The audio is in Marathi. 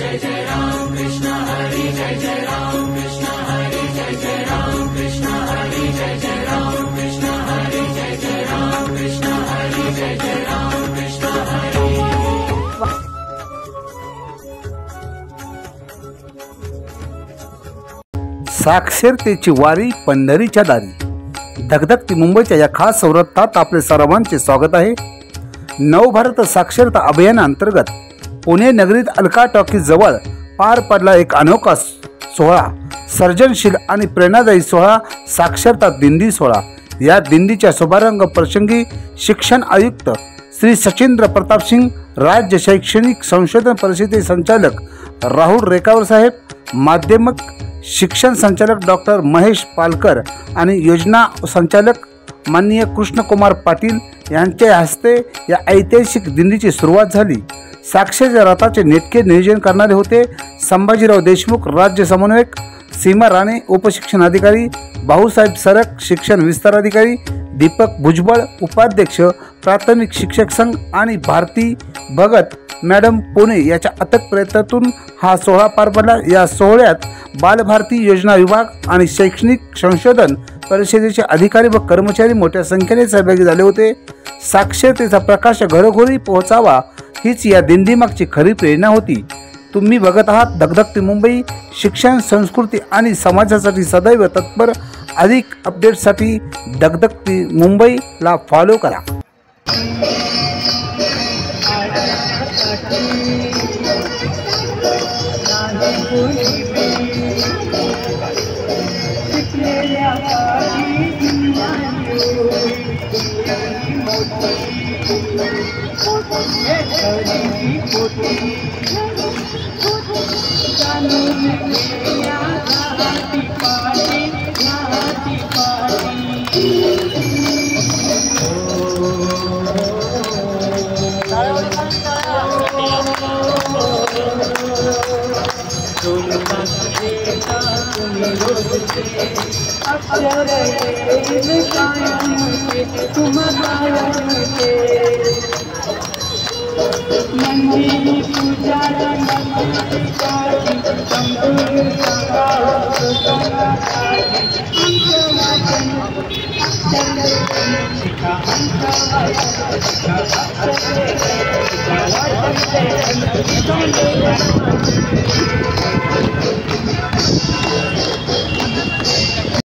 जय जय राम कृष्ण हरि जय जय राम कृष्ण हरि जय जय राम कृष्ण हरि जय जय राम कृष्ण हरि जय जय राम कृष्ण हरि जय जय राम कृष्ण हरि। साक्षरतेची वारी पंढरीच्या दारी धगधगती मुंबईच्या या खास सौरथात आपले सर्वांचे स्वागत आहे। नवभारत साक्षरता अभियानांतर्गत पुणे नगरीत अलका टॉकीज जवळ पार पडला एक अनोखा सोहळा, सर्जनशील आणि प्रेरणादायी सोहळा, साक्षरता दिंडी सोहळा। या दिंडीच्या शुभारंभ प्रसंगी शिक्षण आयुक्त श्री सचिंद्र प्रताप सिंग, राज्य शैक्षणिक संशोधन परिषदेचे संचालक राहुल रेखावर साहेब, माध्यमिक शिक्षण संचालक डॉक्टर महेश पालकर आणि योजना संचालक माननीय कृष्णकुमार पाटील यांच्या हस्ते या ऐतिहासिक दिंडीची सुरुवात झाली। साक्षरता रथाचे नेटके नियोजन करणारे होते संभाजीराव देशमुख, राज्य समन्वयक, सीमा राणे उपशिक्षण अधिकारी, भाऊसाहेब सरक शिक्षण विस्तार अधिकारी, दीपक भुजबळ उपाध्यक्ष प्राथमिक शिक्षक संघ आणि भारती भगत मॅडम पुणे याच्या अथक प्रयत्नातून हा सोहळा पार पडला। या सोहळ्यात बालभारती योजना विभाग आणि शैक्षणिक संशोधन परिषदेचे अधिकारी व कर्मचारी मोठ्या संख्येने सहभागी झाले होते। साक्षरतेचा प्रकाश घरोघरी पोहोचावा हीच या दिंडीमागची खरी प्रेरणा होती। तुम्ही बघत आहात धगधगती मुंबई, शिक्षण, संस्कृती आणि समाजासाठी सदैव तत्पर। अधिक अपडेट्ससाठी धगधगती मुंबईला फॉलो करा।